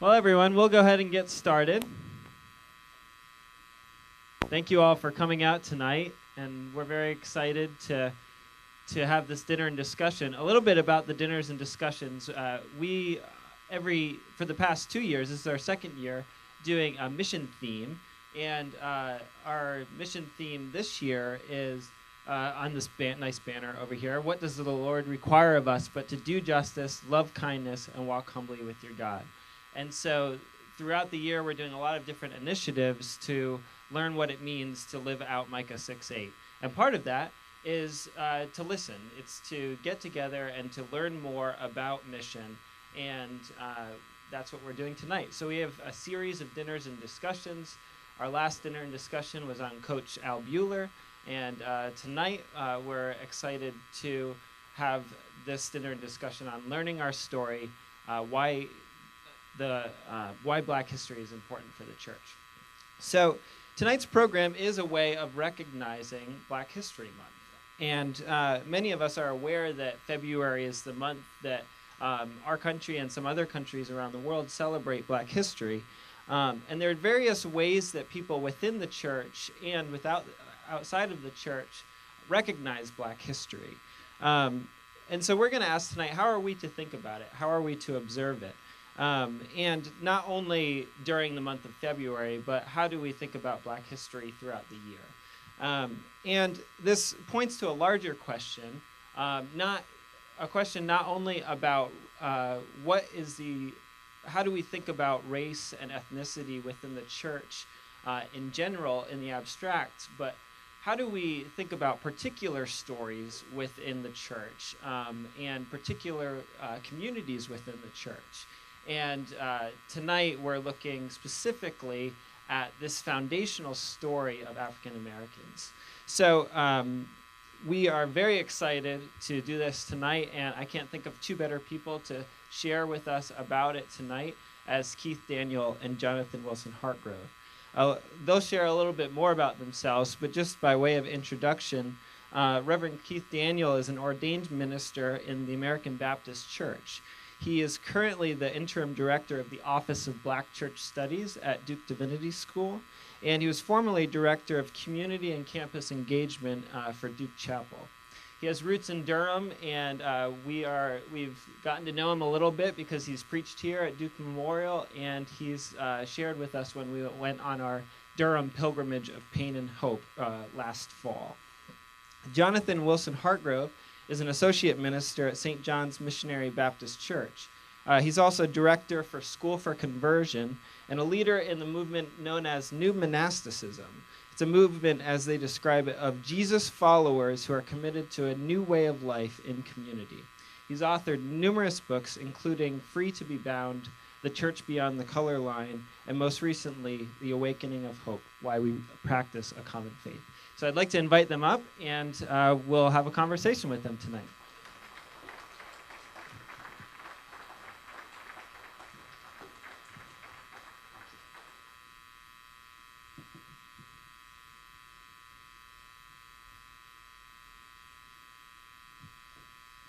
Well, everyone, we'll go ahead and get started. Thank you all for coming out tonight, and we're very excited to have this dinner and discussion. A little bit about the dinners and discussions. For the past 2 years, this is our second year, doing a mission theme, and our mission theme this year is on this nice banner over here. What does the Lord require of us but to do justice, love kindness, and walk humbly with your God? And so throughout the year, we're doing a lot of different initiatives to learn what it means to live out Micah 6:8. And part of that is to listen. It's to get together and to learn more about mission. And that's what we're doing tonight. So we have a series of dinners and discussions. Our last dinner and discussion was on Coach Al Bueller. And tonight, we're excited to have this dinner and discussion on learning our story, why Black history is important for the church. So tonight's program is a way of recognizing Black History Month. And many of us are aware that February is the month that our country and some other countries around the world celebrate Black history. And there are various ways that people within the church and outside of the church recognize Black history. And so we're going to ask tonight, how are we to think about it? How are we to observe it? And not only during the month of February, but how do we think about Black history throughout the year? And this points to a larger question, not only about how do we think about race and ethnicity within the church in general, in the abstract, but how do we think about particular stories within the church and particular communities within the church? And tonight we're looking specifically at this foundational story of African Americans. So we are very excited to do this tonight, and I can't think of two better people to share with us about it tonight as Keith Daniel and Jonathan Wilson-Hartgrove. They'll share a little bit more about themselves, but just by way of introduction, Reverend Keith Daniel is an ordained minister in the American Baptist Church. He is currently the interim director of the Office of Black Church Studies at Duke Divinity School, and he was formerly director of community and campus engagement for Duke Chapel. He has roots in Durham, and we've gotten to know him a little bit because he's preached here at Duke Memorial, and he's shared with us when we went on our Durham pilgrimage of pain and hope last fall. Jonathan Wilson-Hartgrove is an associate minister at St. John's Missionary Baptist Church. He's also director for School for Conversion and a leader in the movement known as New Monasticism. It's a movement, as they describe it, of Jesus followers who are committed to a new way of life in community. He's authored numerous books, including Free to be Bound, The Church Beyond the Color Line, and most recently, The Awakening of Hope, Why We Practice a Common Faith. So I'd like to invite them up, and we'll have a conversation with them tonight.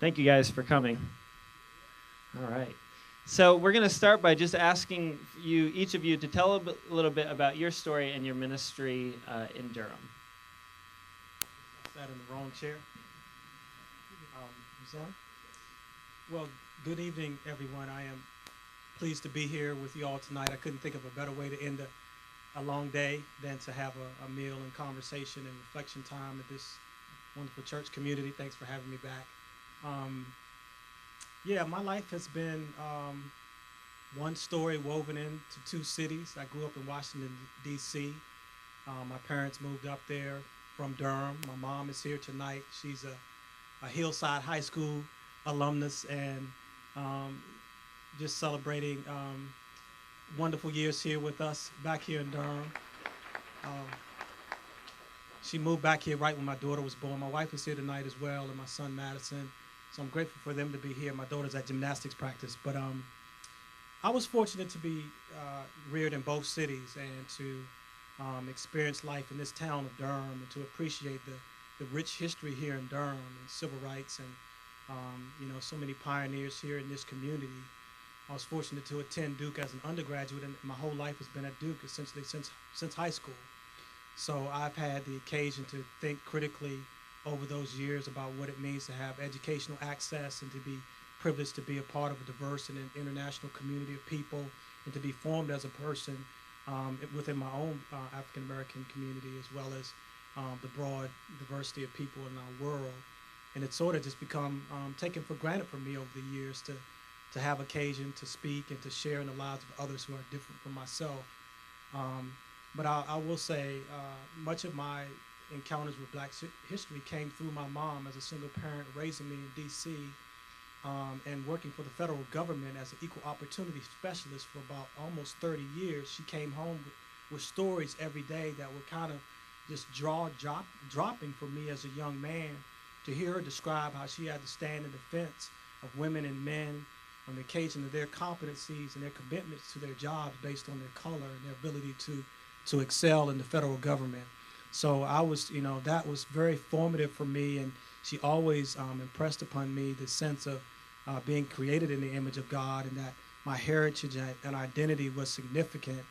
Thank you guys for coming. All right. So we're going to start by just asking each of you to tell a little bit about your story and your ministry in Durham. Sat in the wrong chair. Well, good evening, everyone. I am pleased to be here with you all tonight. I couldn't think of a better way to end a long day than to have a meal and conversation and reflection time at this wonderful church community. Thanks for having me back. My life has been one story woven into two cities. I grew up in Washington, D.C. My parents moved up there from Durham. My mom is here tonight. She's a Hillside High School alumnus and just celebrating wonderful years here with us back here in Durham. She moved back here right when my daughter was born. My wife is here tonight as well, and my son Madison. So I'm grateful for them to be here. My daughter's at gymnastics practice. But I was fortunate to be reared in both cities and to experience life in this town of Durham and to appreciate the rich history here in Durham and civil rights and so many pioneers here in this community. I was fortunate to attend Duke as an undergraduate, and my whole life has been at Duke essentially since high school. So I've had the occasion to think critically over those years about what it means to have educational access and to be privileged to be a part of a diverse and an international community of people and to be formed as a person within my own African American community as well as the broad diversity of people in our world. And it's sort of just become taken for granted for me over the years to have occasion to speak and to share in the lives of others who are different from myself. But I will say much of my encounters with Black history came through my mom as a single parent raising me in D.C. And working for the federal government as an equal opportunity specialist for about almost 30 years. She came home with stories every day that were kind of just dropping for me as a young man to hear her describe how she had to stand in defense of women and men on the occasion of their competencies and their commitments to their jobs based on their color and their ability to excel in the federal government. So I was, that was very formative for me, and she always impressed upon me the sense of being created in the image of God and that my heritage and identity was significant,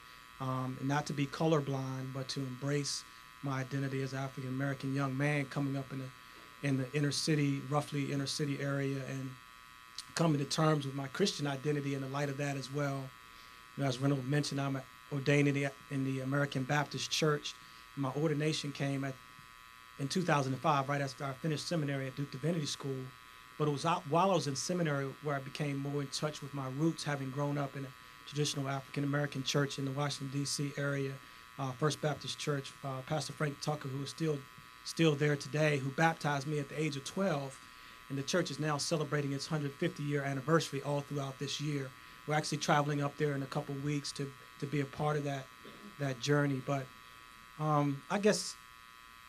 and not to be colorblind, but to embrace my identity as an African American young man coming up in the inner city, roughly inner city area, and coming to terms with my Christian identity in the light of that as well. As Reynolds mentioned, I'm ordained in the American Baptist Church. My ordination came in 2005, right after I finished seminary at Duke Divinity School. But it was while I was in seminary where I became more in touch with my roots, having grown up in a traditional African American church in the Washington, D.C. area, First Baptist Church. Pastor Frank Tucker, who is still there today, who baptized me at the age of 12. And the church is now celebrating its 150-year anniversary all throughout this year. We're actually traveling up there in a couple weeks to be a part of that journey. But I guess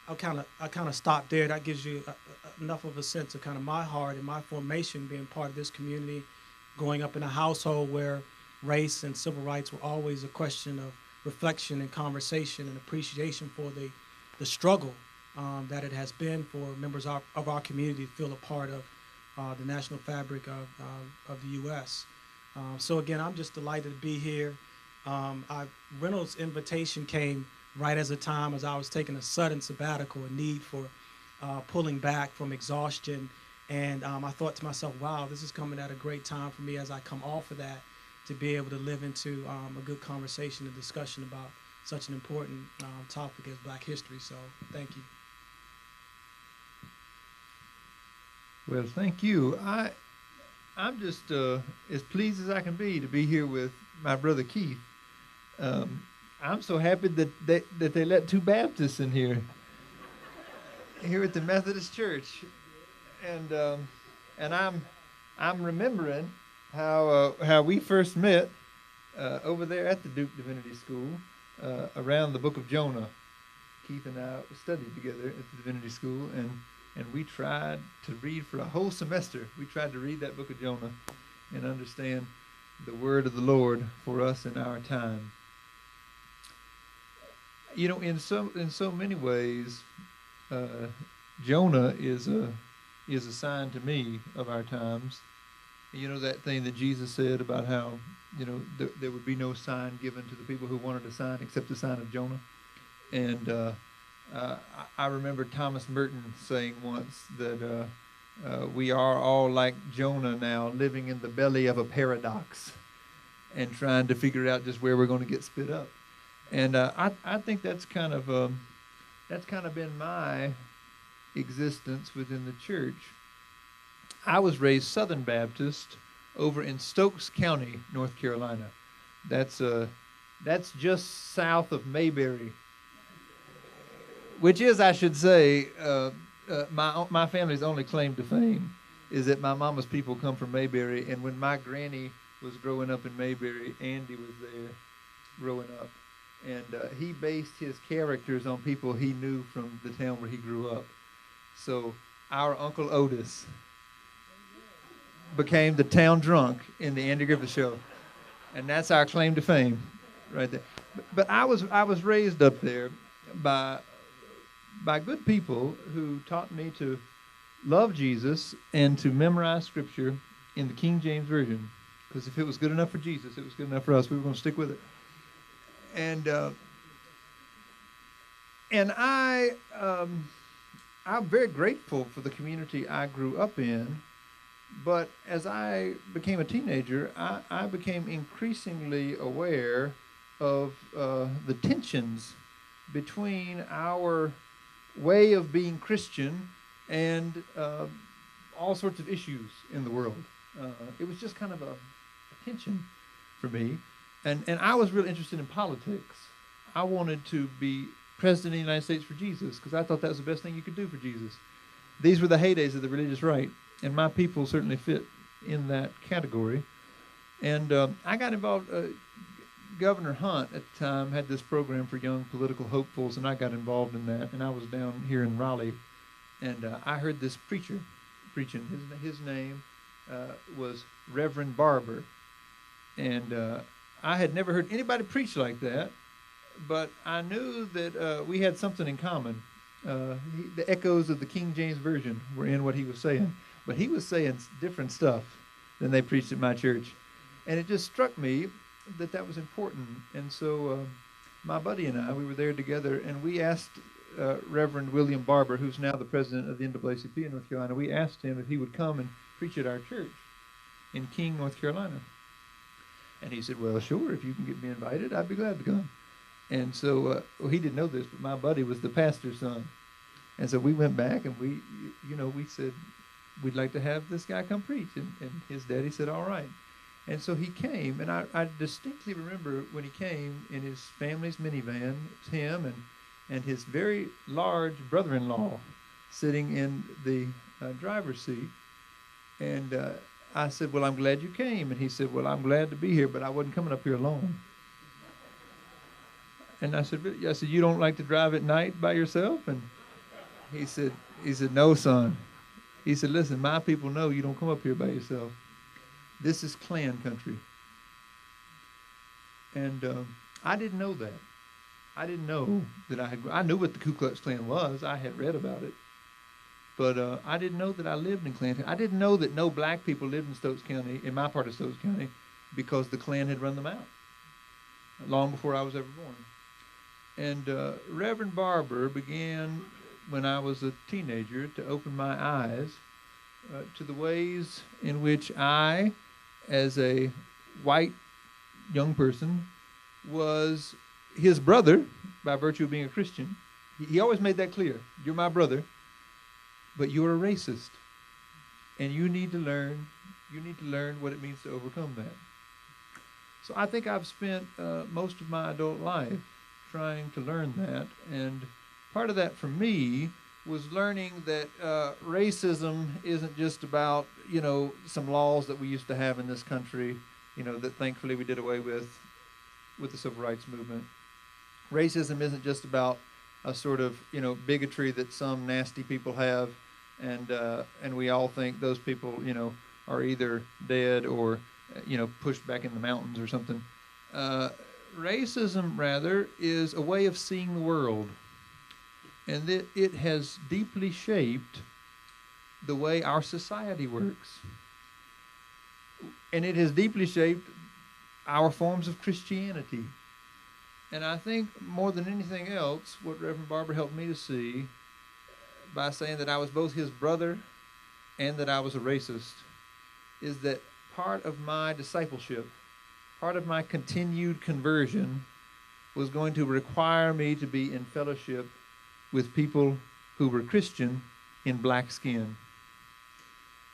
I'll kind of stop there. That gives you enough of a sense of kind of my heart and my formation being part of this community, growing up in a household where race and civil rights were always a question of reflection and conversation and appreciation for the struggle that it has been for members of our community to feel a part of the national fabric of the U.S. So again, I'm just delighted to be here. Reynolds' invitation came right as a time as I was taking a sudden sabbatical, a need for pulling back from exhaustion. And I thought to myself, wow, this is coming at a great time for me as I come off of that to be able to live into a good conversation and discussion about such an important topic as Black history. So thank you. Well, thank you. I'm just as pleased as I can be to be here with my brother Keith. I'm so happy that they let two Baptists in here at the Methodist Church, and I'm remembering how we first met over there at the Duke Divinity School around the Book of Jonah. Keith and I studied together at the Divinity School, and we tried to read for a whole semester. We tried to read that Book of Jonah and understand the word of the Lord for us in our time. In so many ways, Jonah is a sign to me of our times. That thing that Jesus said about how there would be no sign given to the people who wanted a sign except the sign of Jonah. And I remember Thomas Merton saying once that we are all like Jonah now, living in the belly of a paradox and trying to figure out just where we're going to get spit up. And I think that's kind of been my existence within the church. I was raised Southern Baptist over in Stokes County, North Carolina. That's just south of Mayberry, which is, I should say, my family's only claim to fame is that my mama's people come from Mayberry, and when my granny was growing up in Mayberry, Andy was there growing up. And he based his characters on people he knew from the town where he grew up. So our Uncle Otis became the town drunk in the Andy Griffith Show. And that's our claim to fame right there. But I was raised up there by good people who taught me to love Jesus and to memorize Scripture in the King James Version, because if it was good enough for Jesus, it was good enough for us. We were going to stick with it. And I'm very grateful for the community I grew up in. But as I became a teenager, I became increasingly aware of the tensions between our way of being Christian and all sorts of issues in the world. It was just kind of a tension for me. And I was really interested in politics. I wanted to be president of the United States for Jesus because I thought that was the best thing you could do for Jesus. These were the heydays of the religious right, and my people certainly fit in that category. And I got involved. Governor Hunt at the time had this program for young political hopefuls, and I got involved in that. And I was down here in Raleigh, and I heard this preacher preaching. His name was Reverend Barber, and I had never heard anybody preach like that, but I knew that we had something in common. The echoes of the King James Version were in what he was saying, but he was saying different stuff than they preached at my church. And it just struck me that was important. And so my buddy and I, we were there together, and we asked Reverend William Barber, who's now the president of the NAACP in North Carolina, we asked him if he would come and preach at our church in King, North Carolina. And he said, well, sure, if you can get me invited, I'd be glad to come. And so, well, he didn't know this, but my buddy was the pastor's son. And so we went back and we said, we'd like to have this guy come preach. And his daddy said, all right. And so he came, and I distinctly remember when he came in his family's minivan, it was him and his very large brother-in-law sitting in the driver's seat. And I said, well, I'm glad you came. And he said, well, I'm glad to be here, but I wasn't coming up here alone. And I said, you don't like to drive at night by yourself? And he said, no, son. He said, listen, my people know you don't come up here by yourself. This is Klan country. And I didn't know that. I didn't know that I knew what the Ku Klux Klan was. I had read about it. But I didn't know that I lived in Klan. I didn't know that no black people lived in Stokes County, in my part of Stokes County, because the Klan had run them out long before I was ever born. And Reverend Barber began, when I was a teenager, to open my eyes to the ways in which I, as a white young person, was his brother by virtue of being a Christian. He always made that clear. You're my brother, but you're a racist. And you need to learn what it means to overcome that. So I think I've spent most of my adult life trying to learn that. And part of that for me was learning that racism isn't just about, some laws that we used to have in this country, that thankfully we did away with the civil rights movement. Racism isn't just about a sort of, bigotry that some nasty people have, and we all think those people, are either dead or, pushed back in the mountains or something. Racism, rather, is a way of seeing the world. And it has deeply shaped the way our society works. And it has deeply shaped our forms of Christianity. And I think more than anything else, what Reverend Barber helped me to see by saying that I was both his brother and that I was a racist is that part of my discipleship, part of my continued conversion was going to require me to be in fellowship with people who were Christian in black skin.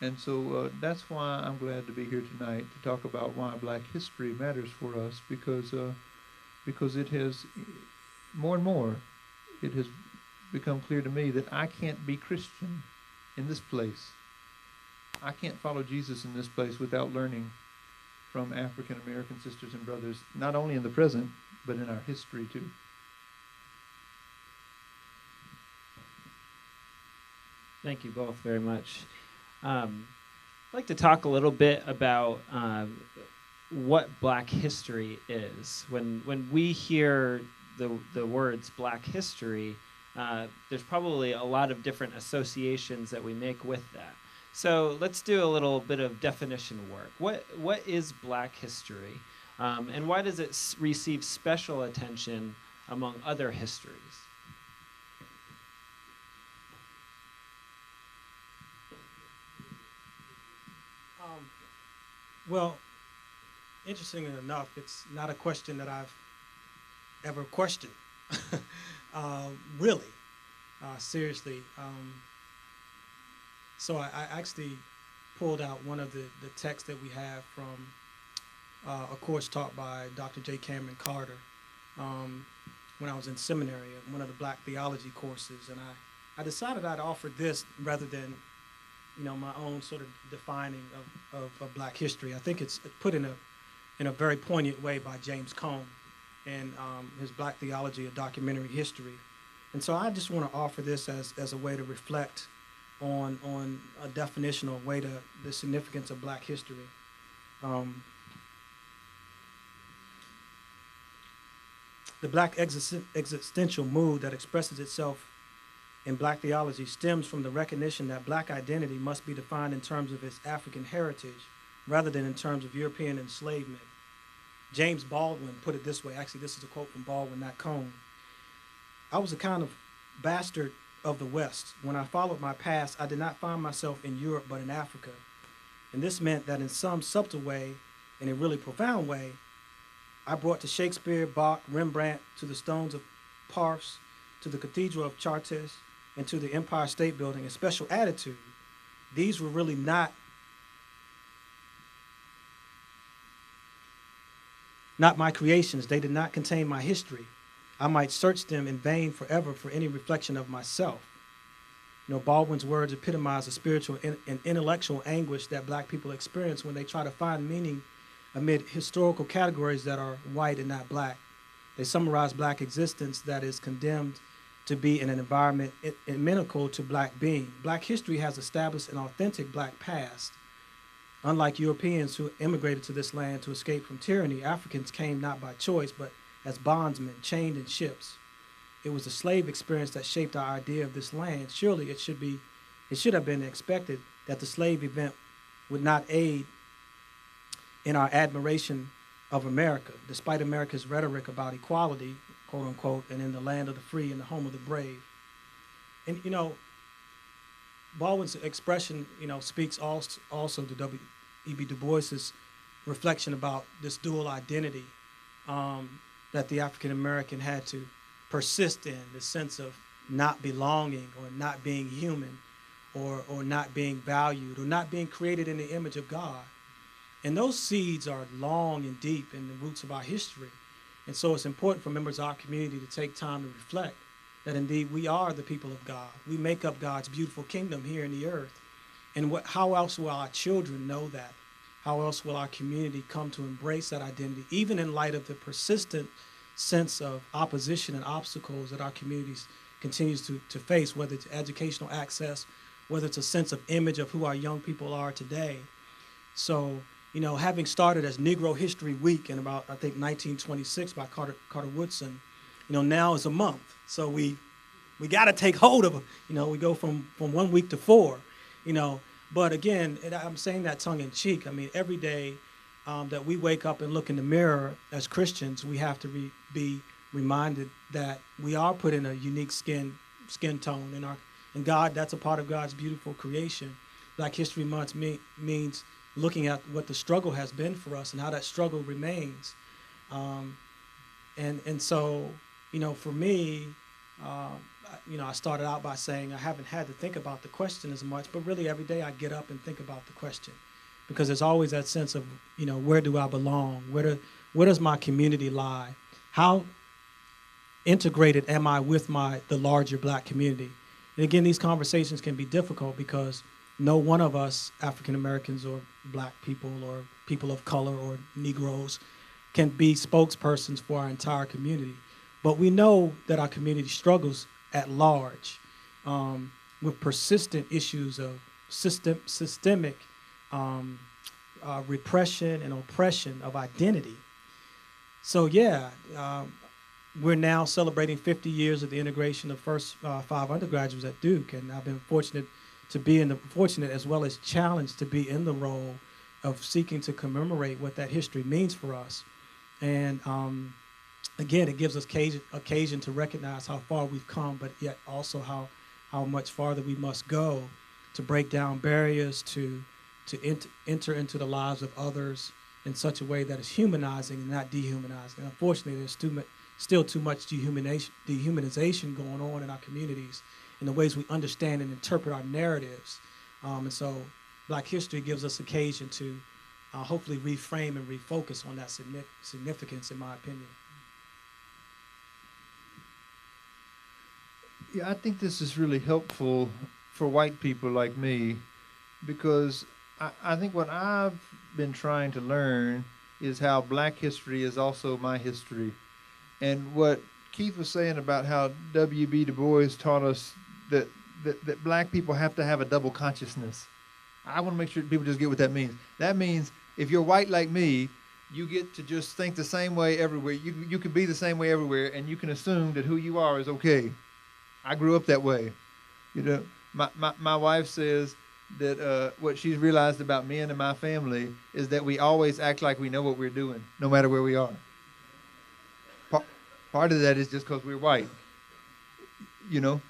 And so that's why I'm glad to be here tonight to talk about why black history matters for us, because it has, more and more, it has become clear to me that I can't be Christian in this place. I can't follow Jesus in this place without learning from African American sisters and brothers, not only in the present, but in our history too. Thank you both very much. I'd like to talk a little bit about what Black history is. When we hear the words Black history, there's probably a lot of different associations that we make with that. So let's do a little bit of definition work. What is Black history, and why does it receive special attention among other histories? Well, interestingly enough, it's not a question that I've ever questioned. Really, seriously. So I actually pulled out one of the texts that we have from a course taught by Dr. J. Cameron Carter when I was in seminary, one of the Black theology courses, and I decided I'd offer this rather than my own sort of defining of Black history. I think it's put in a very poignant way by James Cone in his Black Theology, a Documentary History. And so I just want to offer this as a way to reflect on a definitional way to the significance of Black history. The Black existential mood that expresses itself in Black theology stems from the recognition that Black identity must be defined in terms of its African heritage rather than in terms of European enslavement. James Baldwin put it this way. Actually, this is a quote from Baldwin, not Cone. I was a kind of bastard of the West. When I followed my past, I did not find myself in Europe but in Africa. And this meant that in some subtle way, in a really profound way, I brought to Shakespeare, Bach, Rembrandt, to the stones of Parths, to the Cathedral of Chartres, and to the Empire State Building a special attitude. These were really not my creations. They did not contain my history. I might search them in vain forever for any reflection of myself. Baldwin's words epitomize the spiritual and intellectual anguish that Black people experience when they try to find meaning amid historical categories that are white and not Black. They summarize Black existence that is condemned to be in an environment inimical to Black being. Black history has established an authentic Black past. Unlike Europeans who immigrated to this land to escape from tyranny, Africans came not by choice, but as bondsmen, chained in ships. It was the slave experience that shaped our idea of this land. Surely it should have been expected that the slave event would not aid in our admiration of America, despite America's rhetoric about equality, quote unquote, and in the land of the free and the home of the brave. And Baldwin's expression, speaks also to W.E.B. Du Bois's reflection about this dual identity that the African American had to persist in, the sense of not belonging or not being human or not being valued or not being created in the image of God. And those seeds are long and deep in the roots of our history. And so it's important for members of our community to take time to reflect that indeed we are the people of God. We make up God's beautiful kingdom here in the earth. And how else will our children know that? How else will our community come to embrace that identity, even in light of the persistent sense of opposition and obstacles that our communities continues to face, whether it's educational access, whether it's a sense of image of who our young people are today. So, having started as Negro History Week in about, I think, 1926 by Carter Woodson, now is a month. So we got to take hold of it. We go from 1 week to 4, But again, I'm saying that tongue in cheek. I mean, every day that we wake up and look in the mirror as Christians, we have to be reminded that we are put in a unique skin tone. And God, that's a part of God's beautiful creation. Black History Month means looking at what the struggle has been for us and how that struggle remains. And so, for me, I started out by saying I haven't had to think about the question as much, but really every day I get up and think about the question, because there's always that sense of, where do I belong? Where does my community lie? How integrated am I with the larger Black community? And again, these conversations can be difficult because no one of us, African Americans or Black people or people of color or Negroes, can be spokespersons for our entire community. But we know that our community struggles at large with persistent issues of systemic repression and oppression of identity. So we're now celebrating 50 years of the integration of first 5 undergraduates at Duke, and I've been fortunate to be in the fortunate as well as challenged to be in the role of seeking to commemorate what that history means for us. And again, it gives us occasion to recognize how far we've come, but yet also how much farther we must go to break down barriers, to enter into the lives of others in such a way that is humanizing and not dehumanizing. And unfortunately, there's still too much dehumanization going on in our communities in the ways we understand and interpret our narratives. And so Black history gives us occasion to hopefully reframe and refocus on that significance, in my opinion. Yeah, I think this is really helpful for white people like me, because I think what I've been trying to learn is how Black history is also my history. And what Keith was saying about how W.B. Du Bois taught us that Black people have to have a double consciousness. I want to make sure people just get what that means. That means if you're white like me, you get to just think the same way everywhere. You can be the same way everywhere, and you can assume that who you are is okay. I grew up that way. You know, my wife says that what she's realized about me and my family is that we always act like we know what we're doing, no matter where we are. Part of that is just because we're white. You know,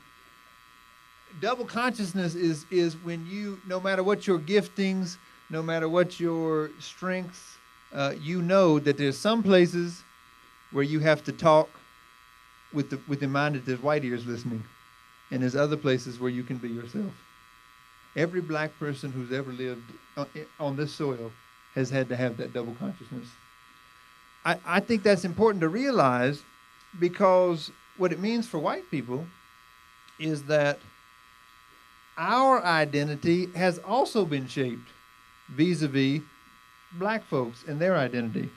double consciousness is when you, no matter what your giftings, no matter what your strengths, you know that there's some places where you have to talk with the mind that there's white ears listening, and there's other places where you can be yourself. Every Black person who's ever lived on this soil has had to have that double consciousness. I think that's important to realize, because what it means for white people is that our identity has also been shaped vis-a-vis Black folks and their identity.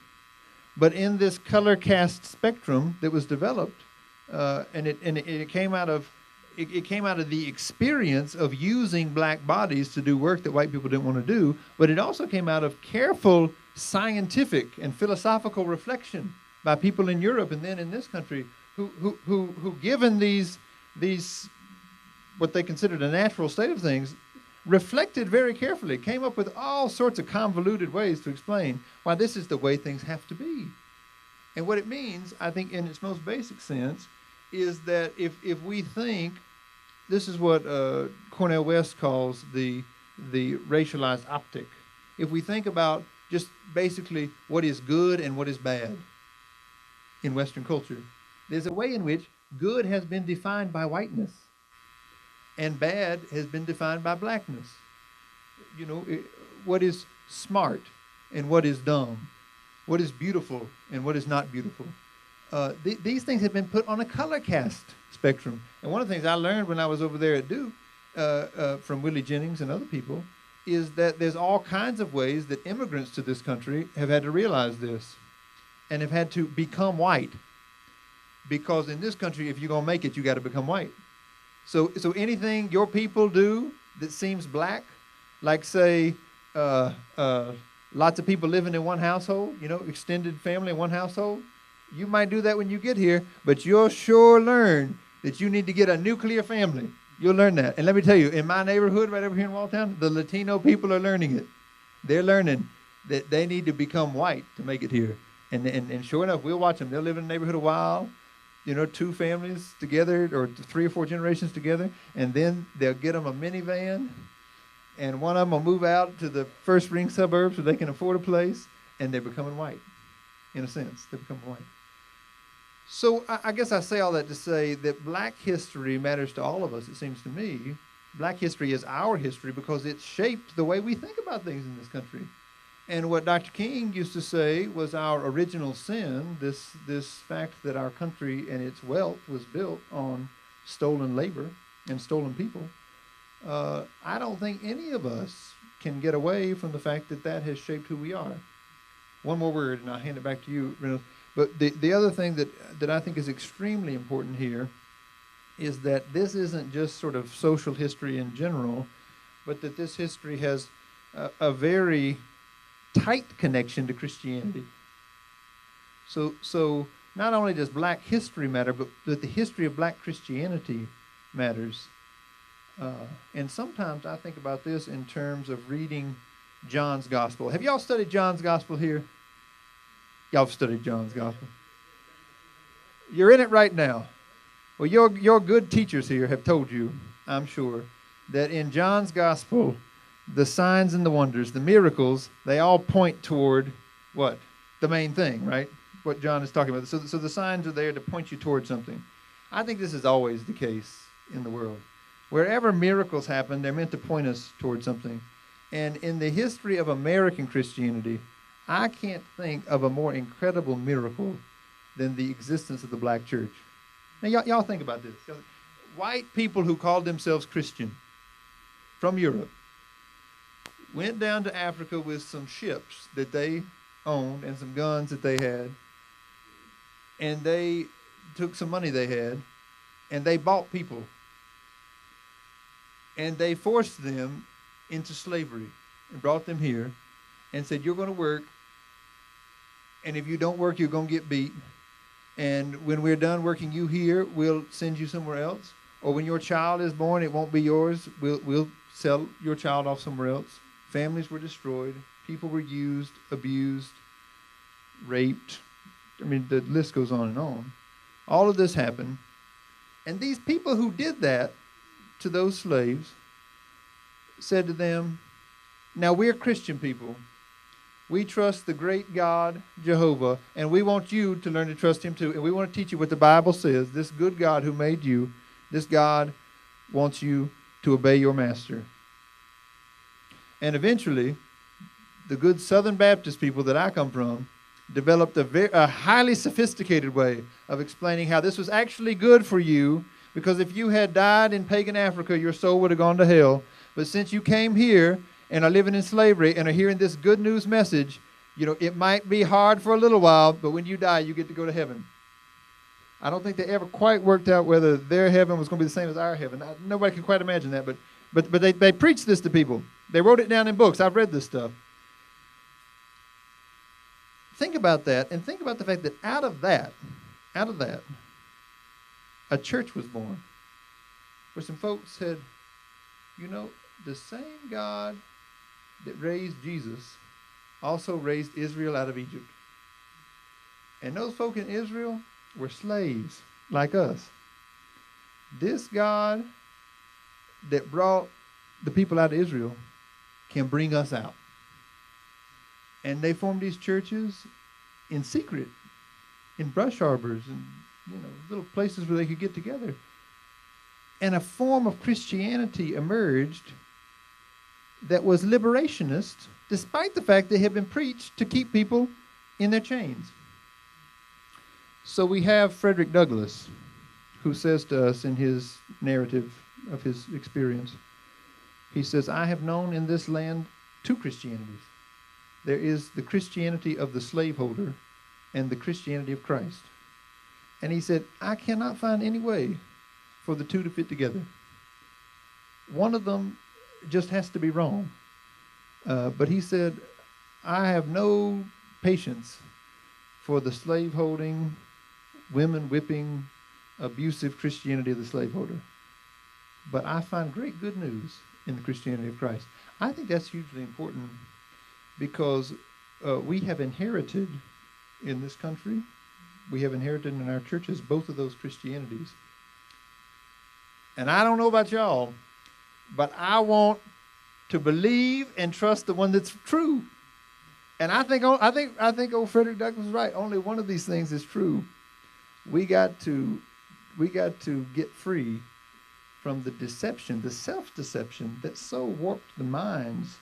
But in this color cast spectrum that was developed, and it came out of the experience of using Black bodies to do work that white people didn't want to do, but it also came out of careful scientific and philosophical reflection by people in Europe and then in this country who given these what they considered a natural state of things, reflected very carefully, came up with all sorts of convoluted ways to explain why this is the way things have to be. And what it means, I think, in its most basic sense, is that if we think, this is what Cornel West calls the racialized optic. If we think about just basically what is good and what is bad in Western culture, there's a way in which good has been defined by whiteness and bad has been defined by Blackness. You know, what is smart and what is dumb, what is beautiful and what is not beautiful. These things have been put on a color cast spectrum. And one of the things I learned when I was over there at Duke from Willie Jennings and other people is that there's all kinds of ways that immigrants to this country have had to realize this and have had to become white. Because in this country, if you're going to make it, you got to become white. So anything your people do that seems Black, like say lots of people living in one household, you know, extended family in one household, you might do that when you get here, but you'll sure learn that you need to get a nuclear family. You'll learn that. And let me tell you, in my neighborhood right over here in Walltown, the Latino people are learning it. They're learning that they need to become white to make it here. And sure enough, we'll watch them. They'll live in the neighborhood a while, you know, 2 families together or 3 or 4 generations together, and then they'll get them a minivan, and one of them will move out to the first ring suburbs where they can afford a place, and they're becoming white. In a sense, they're becoming white. So I guess I say all that to say that Black history matters to all of us, it seems to me. Black history is our history because it shaped the way we think about things in this country. And what Dr. King used to say was our original sin, this fact that our country and its wealth was built on stolen labor and stolen people. I don't think any of us can get away from the fact that that has shaped who we are. One more word, and I'll hand it back to you, Reynolds. But the other thing that I think is extremely important here is that this isn't just sort of social history in general, but that this history has a very tight connection to Christianity. So not only does Black history matter, but that the history of Black Christianity matters. And sometimes I think about this in terms of reading John's Gospel. Have y'all studied John's Gospel here? Y'all have studied John's Gospel. You're in it right now. Well, your good teachers here have told you, I'm sure, that in John's Gospel, the signs and the wonders, the miracles, they all point toward what? The main thing, right? What John is talking about. So the signs are there to point you toward something. I think this is always the case in the world. Wherever miracles happen, they're meant to point us toward something. And in the history of American Christianity, I can't think of a more incredible miracle than the existence of the black church. Now, y'all think about this. White people who called themselves Christian from Europe went down to Africa with some ships that they owned and some guns that they had, and they took some money they had, and they bought people, and they forced them into slavery and brought them here and said, you're going to work, and if you don't work, you're going to get beat, and when we're done working you here, we'll send you somewhere else, or when your child is born, it won't be yours, we'll sell your child off somewhere else. Families were destroyed, people were used, abused, raped. I mean, the list goes on and on. All of this happened, and these people who did that to those slaves said to them, now we're Christian people. We trust the great God, Jehovah, and we want you to learn to trust him too. And we want to teach you what the Bible says. This good God who made you, this God wants you to obey your master. And eventually, the good Southern Baptist people that I come from developed a highly sophisticated way of explaining how this was actually good for you, because if you had died in pagan Africa, your soul would have gone to hell. But since you came here and are living in slavery and are hearing this good news message, you know, it might be hard for a little while, but when you die, you get to go to heaven. I don't think they ever quite worked out whether their heaven was going to be the same as our heaven. Nobody can quite imagine that, but they preached this to people. They wrote it down in books. I've read this stuff. Think about that, and think about the fact that out of that, a church was born, where some folks said, you know, the same God that raised Jesus also raised Israel out of Egypt. And those folk in Israel were slaves like us. This God that brought the people out of Israel can bring us out. And they formed these churches in secret, in brush harbors and, you know, little places where they could get together. And a form of Christianity emerged that was liberationist, despite the fact they had been preached to keep people in their chains. So we have Frederick Douglass, who says to us in his narrative of his experience, he says, I have known in this land two Christianities. There is the Christianity of the slaveholder and the Christianity of Christ. And he said, I cannot find any way for the two to fit together. One of them just has to be wrong. But he said, I have no patience for the slaveholding, women-whipping, abusive Christianity of the slaveholder. But I find great good news in the Christianity of Christ. I think that's hugely important because we have inherited in this country, we have inherited in our churches both of those Christianities. And I don't know about y'all, but I want to believe and trust the one that's true. And I think old Frederick Douglass is right. Only one of these things is true. We got to get free from the deception, the self-deception that so warped the minds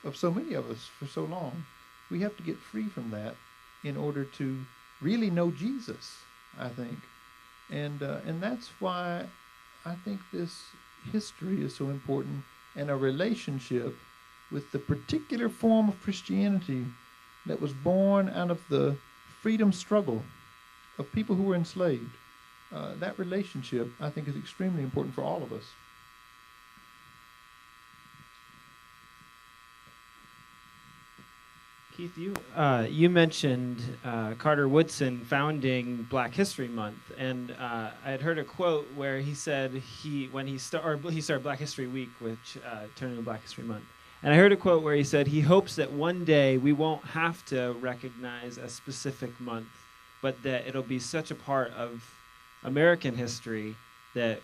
of so many of us for so long. We have to get free from that in order to really know Jesus, I think. And that's why I think this history is so important, and a relationship with the particular form of Christianity that was born out of the freedom struggle of people who were enslaved. That relationship, I think, is extremely important for all of us. Keith, you mentioned Carter Woodson founding Black History Month, and I had heard a quote where he said he started Black History Week, which turned into Black History Month, and I heard a quote where he said he hopes that one day we won't have to recognize a specific month, but that it'll be such a part of American history that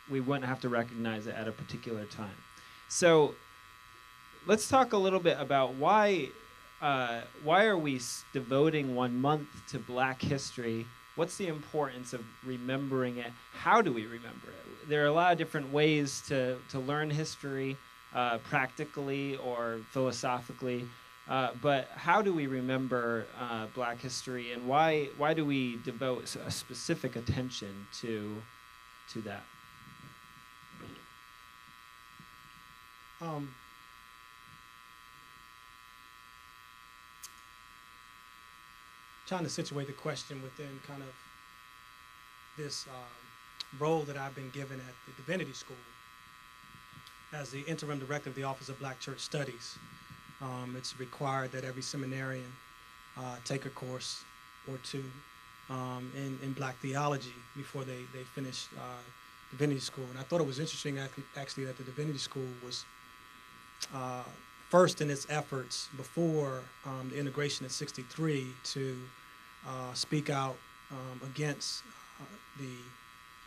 we wouldn't have to recognize it at a particular time. So let's talk a little bit about why are we devoting 1 month to Black history? What's the importance of remembering it? How do we remember it? There are a lot of different ways to learn history, practically or philosophically, but how do we remember Black history, and why do we devote a specific attention to that? Trying to situate the question within kind of this role that I've been given at the Divinity School as the interim director of the Office of Black Church Studies. It's required that every seminarian take a course or two in Black theology before they finish Divinity School. And I thought it was interesting actually that the Divinity School was first in its efforts before the integration in '63 to speak out against the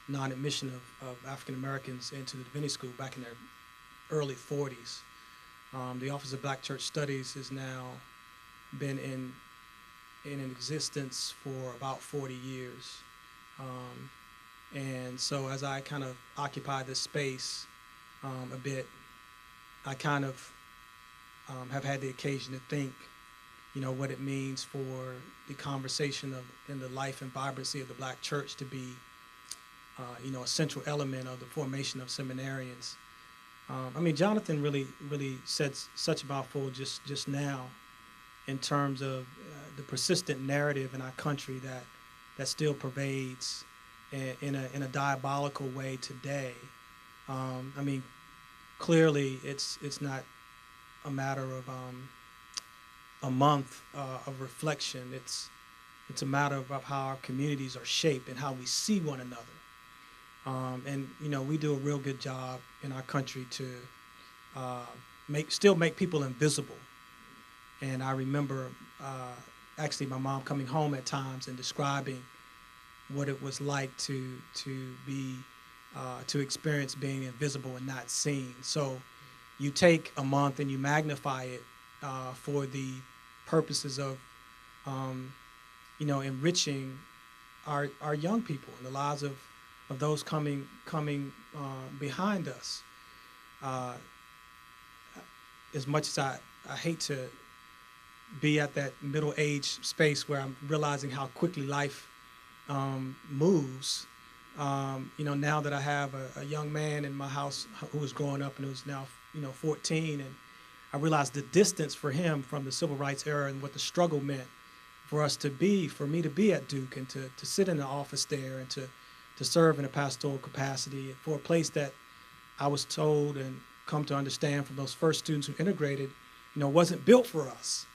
non-admission of African Americans into the Divinity School back in their early 40s. The Office of Black Church Studies has now been in existence for about 40 years. And so as I kind of occupy this space a bit, I kind of have had the occasion to think, what it means for the conversation in the life and vibrancy of the Black church to be, a central element of the formation of seminarians. Jonathan really said such a mouthful just now in terms of the persistent narrative in our country that still pervades in a diabolical way today. Clearly it's not a matter of a month of reflection. It's a matter of how our communities are shaped and how we see one another. We do a real good job in our country to still make people invisible. And I remember actually my mom coming home at times and describing what it was like to experience being invisible and not seen. So you take a month and you magnify it for the purposes of enriching our young people and the lives of those coming behind us. As much as I hate to be at that middle age space where I'm realizing how quickly life moves, now that I have a young man in my house who was growing up and who's now 14, and I realized the distance for him from the civil rights era and what the struggle meant for me to be at Duke and to sit in the office there and to serve in a pastoral capacity for a place that I was told and come to understand from those first students who integrated, wasn't built for us,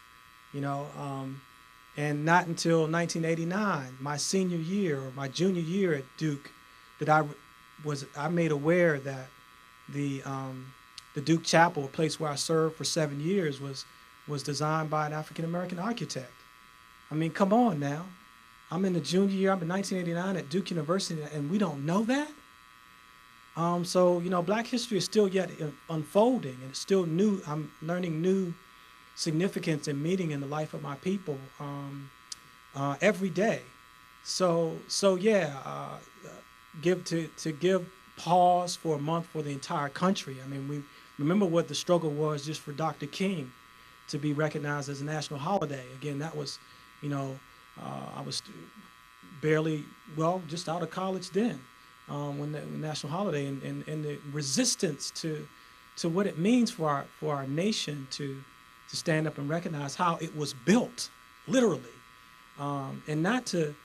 and not until 1989, my senior year or my junior year at Duke, that I made aware that the Duke Chapel, a place where I served for 7 years, was designed by an African-American architect. Come on now. I'm in the junior year, I'm in 1989 at Duke University, and we don't know that? Black history is still yet unfolding, and it's still new. I'm learning new significance and meaning in the life of my people every day. Give pause for a month for the entire country. We remember what the struggle was just for Dr. King to be recognized as a national holiday. Again, that was, I was barely, just out of college then, when the national holiday and the resistance to what it means for our nation to stand up and recognize how it was built, literally, and not to,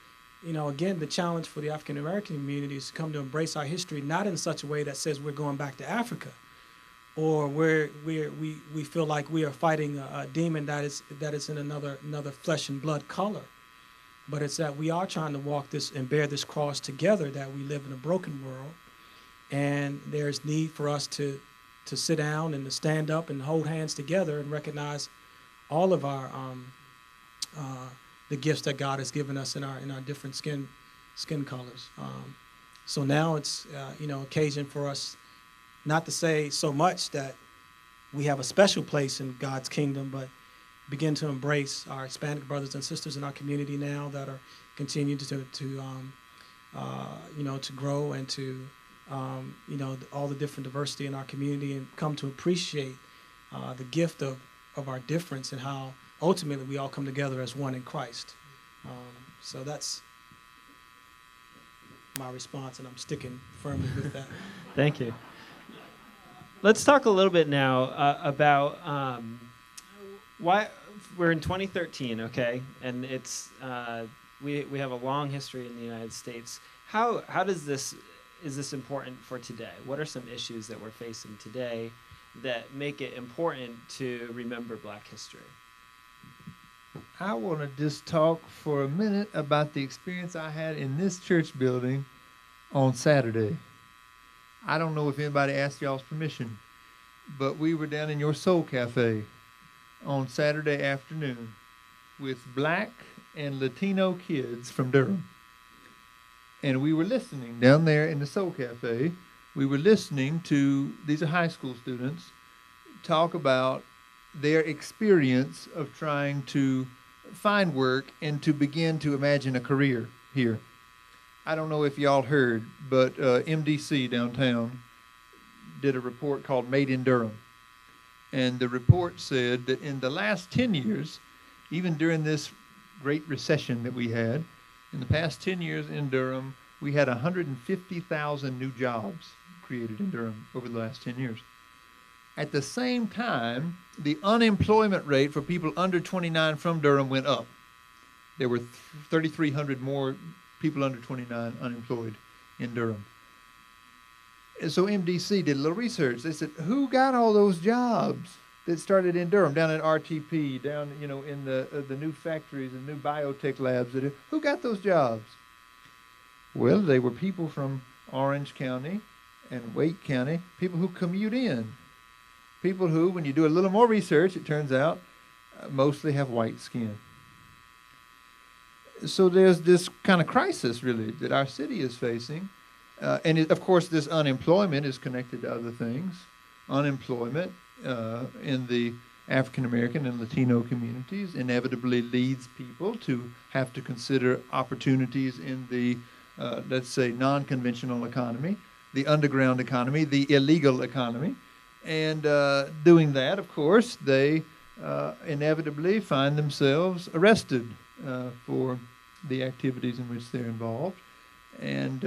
again, the challenge for the African American community is to come to embrace our history, not in such a way that says we're going back to Africa, or we feel like we are fighting a demon that is in another flesh and blood color. But it's that we are trying to walk this and bear this cross together, that we live in a broken world, and there's need for us to sit down and to stand up and hold hands together and recognize all of our the gifts that God has given us in our different skin colors. So now it's occasion for us not to say so much that we have a special place in God's kingdom, but begin to embrace our Hispanic brothers and sisters in our community now that are continuing to grow and to all the different diversity in our community, and come to appreciate the gift of our difference and how ultimately we all come together as one in Christ. So that's my response, and I'm sticking firmly with that. Thank you. Let's talk a little bit now about why we're in 2013, okay, and it's we have a long history in the United States. How is this important for today? What are some issues that we're facing today that make it important to remember Black history? I want to just talk for a minute about the experience I had in this church building on Saturday. I don't know if anybody asked y'all's permission, but we were down in your Soul Cafe on Saturday afternoon with Black and Latino kids from Durham. And we were listening down there in the Soul Cafe. We were listening to, these are high school students, talk about their experience of trying to find work and to begin to imagine a career here. I don't know if y'all heard, but MDC downtown did a report called Made in Durham. And the report said that in the last 10 years, even during this great recession that we had, in the past 10 years in Durham, we had 150,000 new jobs created in Durham over the last 10 years. At the same time, the unemployment rate for people under 29 from Durham went up. There were 3,300 more people under 29 unemployed in Durham. And so MDC did a little research. They said, who got all those jobs that started in Durham, down at RTP, down in the new factories and new biotech labs? Who got those jobs? Well, they were people from Orange County and Wake County, people who commute in. People who, when you do a little more research, it turns out, mostly have white skin. So there's this kind of crisis, really, that our city is facing. Of course, this unemployment is connected to other things. Unemployment in the African American and Latino communities inevitably leads people to have to consider opportunities in the, let's say, non-conventional economy, the underground economy, the illegal economy. And doing that, of course, they inevitably find themselves arrested for the activities in which they're involved. And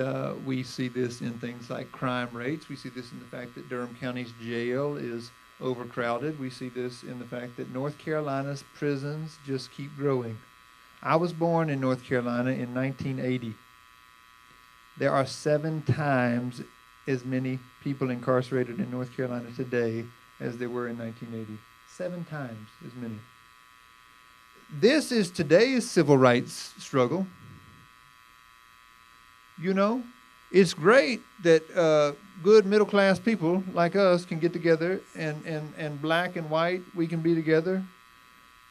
we see this in things like crime rates. We see this in the fact that Durham County's jail is overcrowded. We see this in the fact that North Carolina's prisons just keep growing. I was born in North Carolina in 1980. There are 7 times as many people incarcerated in North Carolina today as there were in 1980. 7 times as many. This is today's civil rights struggle. You know, it's great that good middle-class people like us can get together, and black and white, we can be together.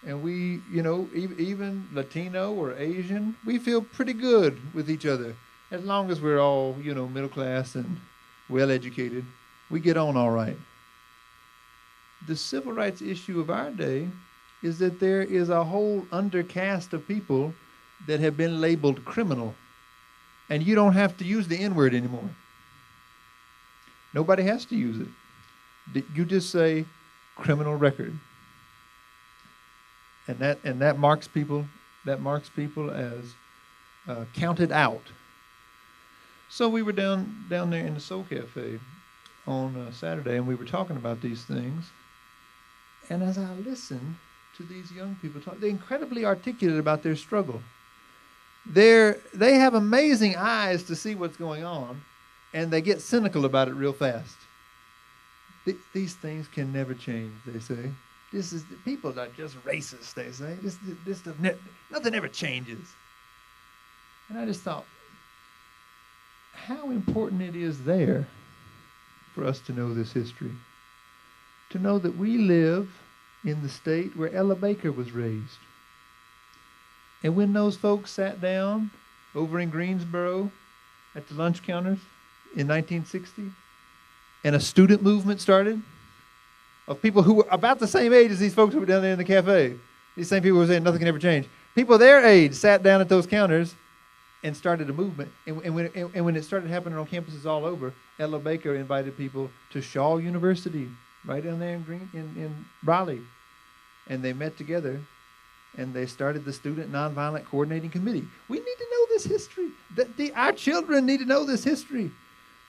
And we, even Latino or Asian, we feel pretty good with each other. As long as we're all, middle class and well-educated, we get on all right. The civil rights issue of our day is that there is a whole undercast of people that have been labeled criminal. And you don't have to use the N-word anymore. Nobody has to use it. You just say criminal record. And that marks people as counted out. So we were down there in the Soul Cafe on Saturday, and we were talking about these things. And as I listened to these young people talk, they're incredibly articulate about their struggle. They have amazing eyes to see what's going on, and they get cynical about it real fast. These things can never change, they say. People are just racist, they say. This stuff, nothing ever changes. And I just thought, how important it is there for us to know this history. To know that we live in the state where Ella Baker was raised. And when those folks sat down over in Greensboro at the lunch counters in 1960, and a student movement started of people who were about the same age as these folks who were down there in the cafe. These same people who were saying nothing can ever change. People their age sat down at those counters and started a movement. And when it started happening on campuses all over, Ella Baker invited people to Shaw University, right down there in Raleigh. And they met together, and they started the Student Nonviolent Coordinating Committee. We need to know this history. Our children need to know this history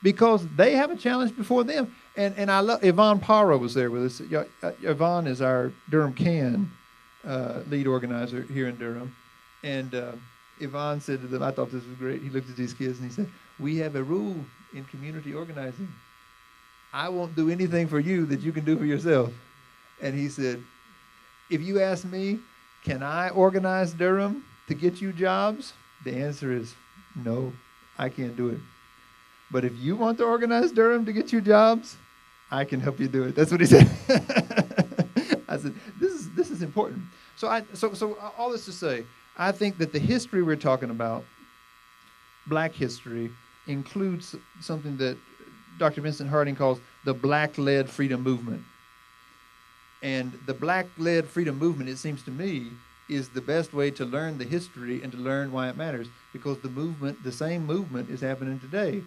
because they have a challenge before them. And I love, Yvonne Parra was there with us. Yvonne is our Durham CAN lead organizer here in Durham. And Yvonne said to them, I thought this was great. He looked at these kids and he said, we have a rule in community organizing. I won't do anything for you that you can do for yourself. And he said, if you ask me, can I organize Durham to get you jobs? The answer is no, I can't do it. But if you want to organize Durham to get you jobs, I can help you do it. That's what he said. I said, this is important. So all this to say, I think that the history we're talking about, black history, includes something that Dr. Vincent Harding calls the black-led freedom movement. And the black-led freedom movement, it seems to me, is the best way to learn the history and to learn why it matters, because the same movement is happening today.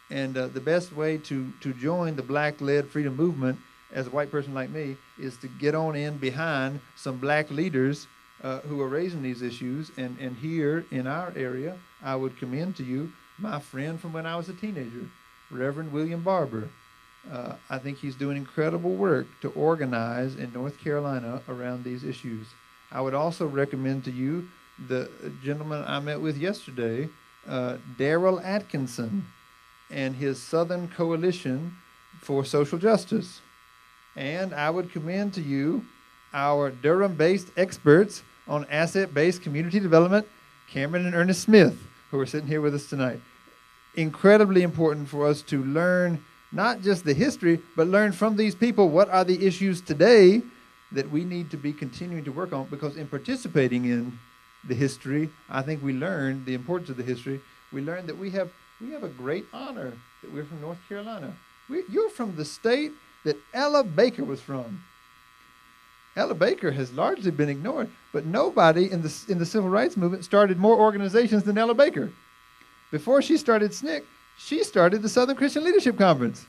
And the best way to join the black-led freedom movement as a white person like me is to get on in behind some black leaders who are raising these issues. And here in our area, I would commend to you my friend from when I was a teenager, Reverend William Barber. I think he's doing incredible work to organize in North Carolina around these issues. I would also recommend to you the gentleman I met with yesterday, Darrell Atkinson, and his Southern Coalition for Social Justice. And I would commend to you our Durham-based experts on asset-based community development, Cameron and Ernest Smith, who are sitting here with us tonight. Incredibly important for us to learn not just the history, but learn from these people what are the issues today that we need to be continuing to work on, because in participating in the history, I think we learn the importance of the history. We learn that we have a great honor that we're from North Carolina. You're from the state that Ella Baker was from. Ella Baker has largely been ignored, but nobody in the civil rights movement started more organizations than Ella Baker. Before she started SNCC, she started the Southern Christian Leadership Conference.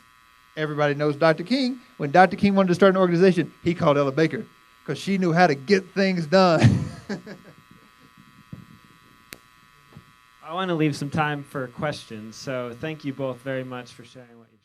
Everybody knows Dr. King. When Dr. King wanted to start an organization, he called Ella Baker because she knew how to get things done. I want to leave some time for questions, so thank you both very much for sharing what you